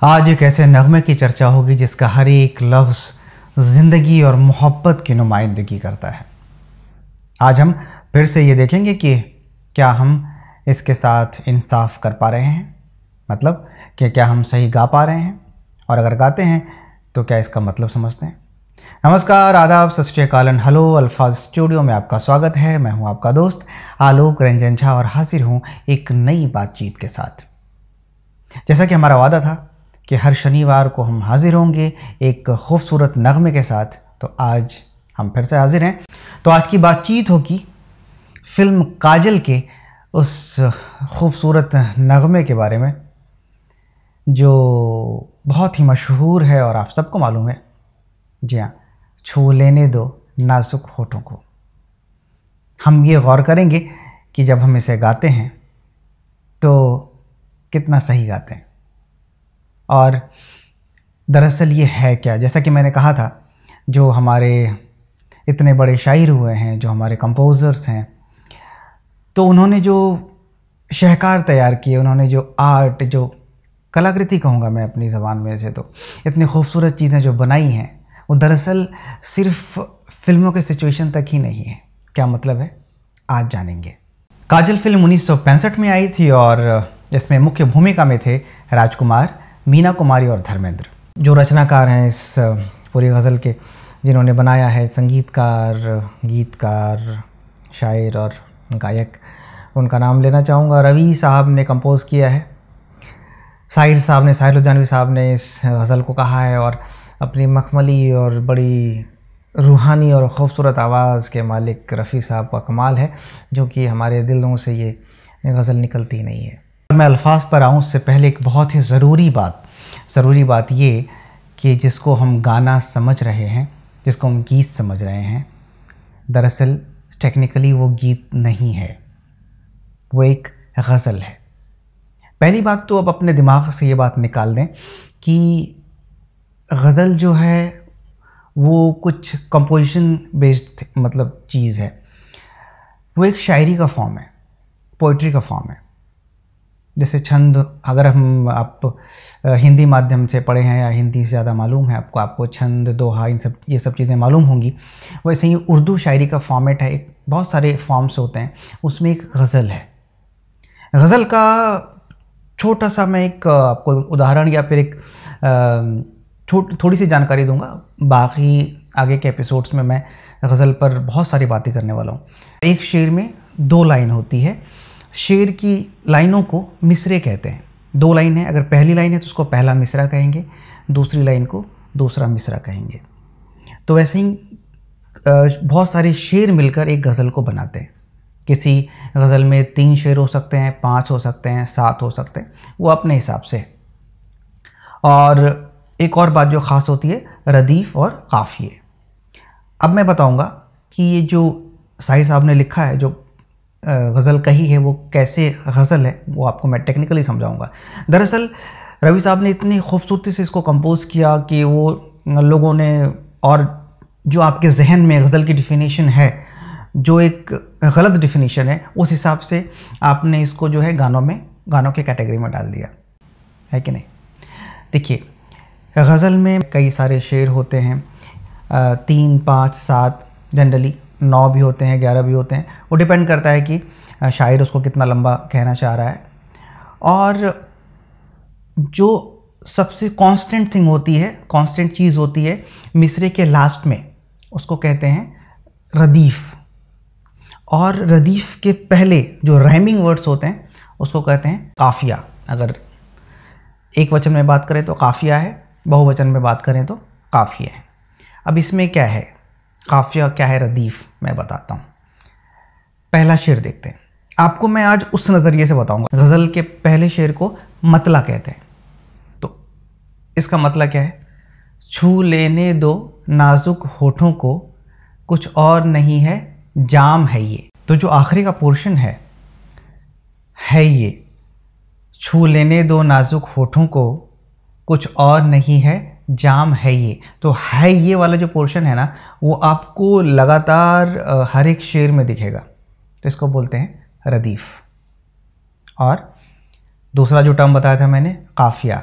आज एक ऐसे नगमे की चर्चा होगी जिसका हर एक लफ्ज़ ज़िंदगी और मोहब्बत की नुमाइंदगी करता है। आज हम फिर से ये देखेंगे कि क्या हम इसके साथ इंसाफ कर पा रहे हैं, मतलब कि क्या हम सही गा पा रहे हैं, और अगर गाते हैं तो क्या इसका मतलब समझते हैं। नमस्कार, आदाब, सत श्री अकाल, हेलो। अल्फाज स्टूडियो में आपका स्वागत है। मैं हूं आपका दोस्त आलोक रंजन झा और हाजिर हूं एक नई बातचीत के साथ। जैसा कि हमारा वादा था कि हर शनिवार को हम हाजिर होंगे एक खूबसूरत नगमे के साथ, तो आज हम फिर से हाजिर हैं। तो आज की बातचीत होगी फिल्म काजल के उस खूबसूरत नगमे के बारे में जो बहुत ही मशहूर है और आप सबको मालूम है। जी हाँ, छू लेने दो नाजुक होठों को। हम ये गौर करेंगे कि जब हम इसे गाते हैं तो कितना सही गाते हैं, और दरअसल ये है क्या। जैसा कि मैंने कहा था, जो हमारे इतने बड़े शायर हुए हैं, जो हमारे कंपोज़र्स हैं, तो उन्होंने जो शाहकार तैयार किए, उन्होंने जो आर्ट, जो कलाकृति कहूँगा मैं अपनी ज़बान में से, तो इतनी खूबसूरत चीज़ें जो बनाई हैं, वो दरअसल सिर्फ फिल्मों के सिचुएशन तक ही नहीं है। क्या मतलब है, आज जानेंगे। काजल फिल्म 1965 में आई थी और इसमें मुख्य भूमिका में थे राजकुमार, मीना कुमारी और धर्मेंद्र। जो रचनाकार हैं इस पूरी गज़ल के, जिन्होंने बनाया है, संगीतकार, गीतकार, शायर और गायक, उनका नाम लेना चाहूँगा। रवि साहब ने कंपोज़ किया है, साहिर लुधियानवी साहब ने इस गज़ल को कहा है, और अपनी मखमली और बड़ी रूहानी और ख़ूबसूरत आवाज़ के मालिक रफ़ी साहब का कमाल है, जो कि हमारे दिलों से ये गज़ल निकलती नहीं है। मैं अल्फाज पर आऊँ उससे पहले एक बहुत ही ज़रूरी बात ये कि जिसको हम गाना समझ रहे हैं, जिसको हम गीत समझ रहे हैं, दरअसल टेक्निकली वो गीत नहीं है, वो एक गज़ल है। पहली बात तो अब अपने दिमाग से ये बात निकाल दें कि गज़ल जो है वो कुछ कंपोजिशन बेस्ड मतलब चीज़ है। वो एक शायरी का फॉर्म है, पोइट्री का फॉर्म है। जैसे छंद, अगर आप हिंदी माध्यम से पढ़े हैं या हिंदी से ज़्यादा मालूम है आपको छंद, दोहा, ये सब चीज़ें मालूम होंगी। वैसे ही उर्दू शायरी का फॉर्मेट है, एक बहुत सारे फॉर्म्स होते हैं, उसमें एक गज़ल है। गज़ल का छोटा सा मैं एक आपको उदाहरण या फिर एक थोड़ी सी जानकारी दूंगा। बाकी आगे के एपिसोड्स में मैं गज़ल पर बहुत सारी बातें करने वाला हूँ। एक शेर में 2 लाइन होती है। शेर की लाइनों को मिसरे कहते हैं। 2 लाइन है, अगर पहली लाइन है तो उसको पहला मिसरा कहेंगे, दूसरी लाइन को दूसरा मिसरा कहेंगे। तो वैसे ही बहुत सारे शेर मिलकर एक गज़ल को बनाते हैं। किसी गज़ल में 3 शेर हो सकते हैं, 5 हो सकते हैं, 7 हो सकते हैं, वो अपने हिसाब से। और एक और बात जो ख़ास होती है, रदीफ़ और काफ़िए। अब मैं बताऊंगा कि ये जो साहिर साहब ने लिखा है, जो गज़ल कही है, वो कैसे गज़ल है, वो आपको मैं टेक्निकली समझाऊंगा। दरअसल रवि साहब ने इतनी खूबसूरती से इसको कंपोज़ किया कि वो लोगों ने, और जो आपके जहन में गज़ल की डिफिनीशन है, जो एक गलत डिफिनीशन है, उस हिसाब से आपने इसको जो है गानों के कैटेगरी में डाल दिया है कि नहीं। देखिए, गज़ल में कई सारे शेर होते हैं, 3, 5, 7, जनरली 9 भी होते हैं, 11 भी होते हैं। वो डिपेंड करता है कि शायर उसको कितना लंबा कहना चाह रहा है। और जो सबसे कांस्टेंट थिंग होती है, कांस्टेंट चीज़ होती है मिसरे के लास्ट में, उसको कहते हैं रदीफ़। और रदीफ़ के पहले जो राइमिंग वर्ड्स होते हैं उसको कहते हैं काफ़िया। अगर एक वचन में बात करें तो काफ़िया है, बहुवचन में बात करें तो काफ़िया है। अब इसमें क्या है काफ़िया, क्या है रदीफ़, मैं बताता हूँ। पहला शेर देखते हैं। आपको मैं आज उस नज़रिए से बताऊँगा। गज़ल के पहले शेर को मतला कहते हैं। तो इसका मतला क्या है, छू लेने दो नाजुक होठों को, कुछ और नहीं है जाम है ये। तो जो आखिरी का पोर्शन है ये, छू लेने दो नाजुक होठों को, कुछ और नहीं है जाम है ये। तो है ये वाला जो पोर्शन है ना, वो आपको लगातार हर एक शेर में दिखेगा। तो इसको बोलते हैं रदीफ़। और दूसरा जो टर्म बताया था मैंने, काफ़िया।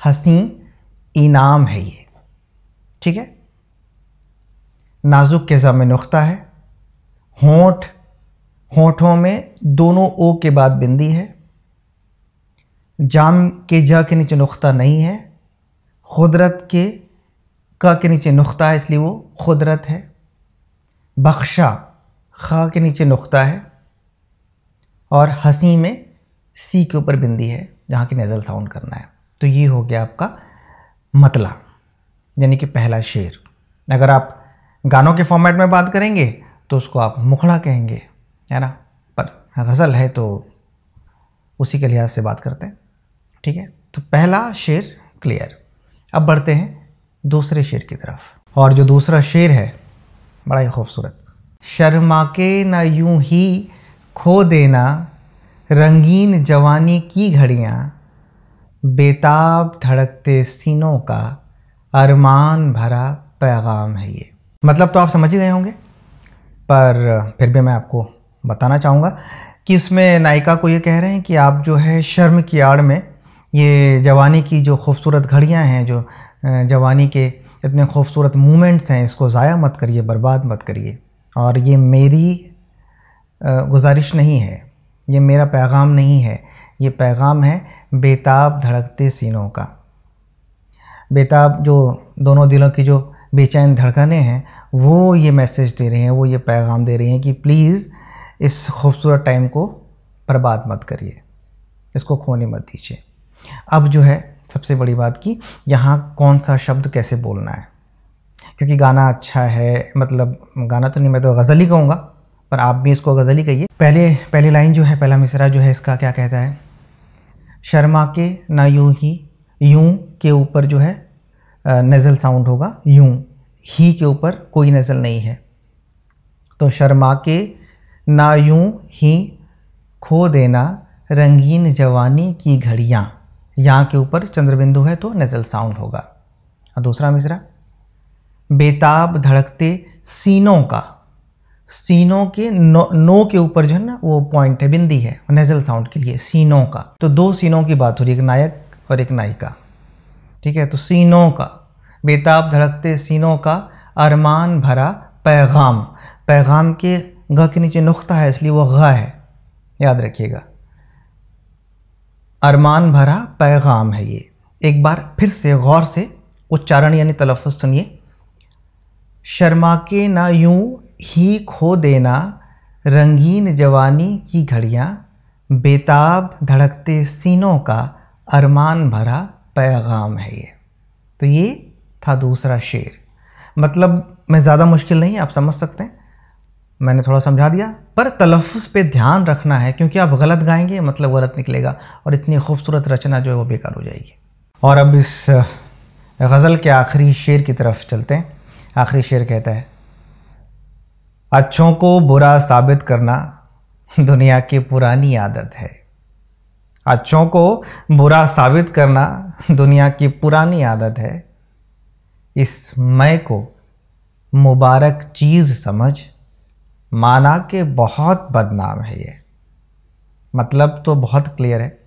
हसीं इनाम है ये। ठीक है, नाजुक के ज़ा में नुख्ता है, होंठ, होंठों में दोनों ओ के बाद बिंदी है, जाम के जा के नीचे नुख्ता नहीं है, खुदरत के का के नीचे नुख्ता है इसलिए वो खुदरत है, बख्शा खा के नीचे नुख्ता है, और हसी में सी के ऊपर बिंदी है जहाँ की नेज़ल साउंड करना है। तो ये हो गया आपका मतला, यानी कि पहला शेर। अगर आप गानों के फॉर्मेट में बात करेंगे तो उसको आप मुखड़ा कहेंगे, है ना, पर गज़ल है तो उसी के लिहाज से बात करते हैं। ठीक है, तो पहला शेर क्लियर। अब बढ़ते हैं दूसरे शेर की तरफ, और जो दूसरा शेर है बड़ा ही खूबसूरत। शर्मा के ना यूं ही खो देना रंगीन जवानी की घड़ियाँ, बेताब धड़कते सीनों का अरमान भरा पैगाम है ये। मतलब तो आप समझ ही गए होंगे, पर फिर भी मैं आपको बताना चाहूँगा कि उसमें नायिका को ये कह रहे हैं कि आप जो है शर्म की आड़ में ये जवानी की जो खूबसूरत घड़ियाँ हैं, जो जवानी के इतने खूबसूरत मोमेंट्स हैं, इसको ज़ाया मत करिए, बर्बाद मत करिए। और ये मेरी गुजारिश नहीं है, ये मेरा पैगाम नहीं है, ये पैगाम है बेताब धड़कते सीनों का। बेताब जो दोनों दिलों की जो बेचैन धड़कनें हैं वो ये मैसेज दे रहे हैं, वो ये पैगाम दे रही हैं कि प्लीज़ इस खूबसूरत टाइम को बर्बाद मत करिए, इसको खोने मत दीजिए। अब जो है सबसे बड़ी बात की यहाँ कौन सा शब्द कैसे बोलना है, क्योंकि गाना अच्छा है, मतलब गाना तो नहीं, मैं तो गज़ल ही कहूँगा, पर आप भी इसको गज़ल ही कहिए। पहली लाइन जो है, पहला मिसरा जो है इसका क्या कहता है, शर्मा के ना यूं ही, यूं के ऊपर जो है नेज़ल साउंड होगा, यूं, ही के ऊपर कोई नेज़ल नहीं है, तो शर्मा के ना यूं ही खो देना रंगीन जवानी की घड़ियाँ, यहाँ के ऊपर चंद्रबिंदु है तो नेज़ल साउंड होगा। और दूसरा मिसरा, बेताब धड़कते सीनों का, सीनों के नो के ऊपर जो है ना वो पॉइंट है, बिंदी है नेज़ल साउंड के लिए, सीनों का। तो दो सीनों की बात हो रही है, एक नायक और एक नायिका। ठीक है, तो सीनों का, बेताब धड़कते सीनों का अरमान भरा पैगाम, पैगाम के ग के नीचे नुख्ता है इसलिए वो ग है, याद रखिएगा, अरमान भरा पैगाम है ये। एक बार फिर से गौर से उच्चारण यानी तलफ़्फ़ुज़ सुनिए, शर्मा के ना यूं ही खो देना रंगीन जवानी की घड़ियाँ, बेताब धड़कते सीनों का अरमान भरा पैगाम है ये। तो ये था दूसरा शेर। मतलब मैं ज़्यादा मुश्किल नहीं, आप समझ सकते हैं, मैंने थोड़ा समझा दिया, पर तलफ़्फ़ुज़ पे ध्यान रखना है, क्योंकि आप गलत गाएंगे मतलब गलत निकलेगा और इतनी खूबसूरत रचना जो है वो बेकार हो जाएगी। और अब इस गज़ल के आखिरी शेर की तरफ चलते हैं। आखिरी शेर कहता है, अच्छों को बुरा साबित करना दुनिया की पुरानी आदत है, अच्छों को बुरा साबित करना दुनिया की पुरानी आदत है, इस मैं को मुबारक चीज़ समझ माना के बहुत बदनाम है ये। मतलब तो बहुत क्लियर है,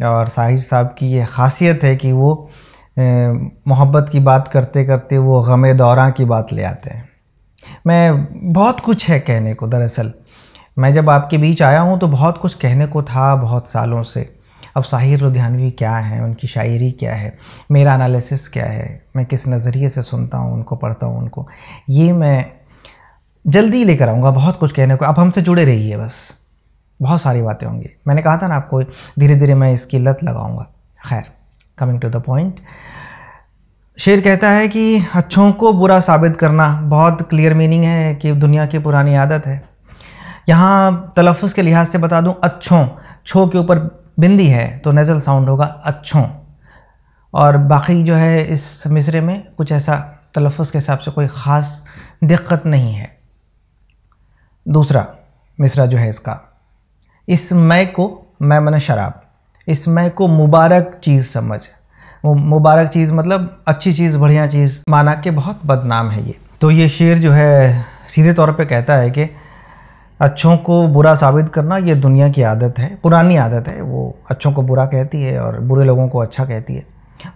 और साहिर साहब की ये ख़ासियत है कि वो मोहब्बत की बात करते करते वो गमे दौरां की बात ले आते हैं। मैं बहुत कुछ है कहने को, दरअसल मैं जब आपके बीच आया हूँ तो बहुत कुछ कहने को था बहुत सालों से। अब साहिर लुधियानवी क्या है, उनकी शायरी क्या है, मेरा एनालिसिस क्या है, मैं किस नज़रिए से सुनता हूँ उनको, पढ़ता हूँ उनको, ये मैं जल्दी लेकर आऊँगा। बहुत कुछ कहने को, आप हमसे जुड़े रहिए, बस बहुत सारी बातें होंगी। मैंने कहा था ना आपको, धीरे धीरे मैं इसकी लत लगाऊँगा। खैर, कमिंग टू द पॉइंट, शेर कहता है कि अच्छों को बुरा साबित करना, बहुत क्लियर मीनिंग है कि दुनिया की पुरानी आदत है। यहाँ तलफ़्फ़ुज़ के लिहाज से बता दूँ, अच्छों, छो के ऊपर बिंदी है तो नेज़ल साउंड होगा अच्छों, और बाकी जो है इस मिसरे में कुछ ऐसा तलफ़्फ़ुज़ के हिसाब से कोई ख़ास दिक्कत नहीं है। दूसरा मिसरा जो है इसका, इस मैं को, मैं मने शराब, इस मैं को मुबारक चीज़ समझ, वो मुबारक चीज़ मतलब अच्छी चीज़, बढ़िया चीज़, माना के बहुत बदनाम है ये। तो ये शेर जो है सीधे तौर पे कहता है कि अच्छों को बुरा साबित करना ये दुनिया की आदत है, पुरानी आदत है, वो अच्छों को बुरा कहती है और बुरे लोगों को अच्छा कहती है।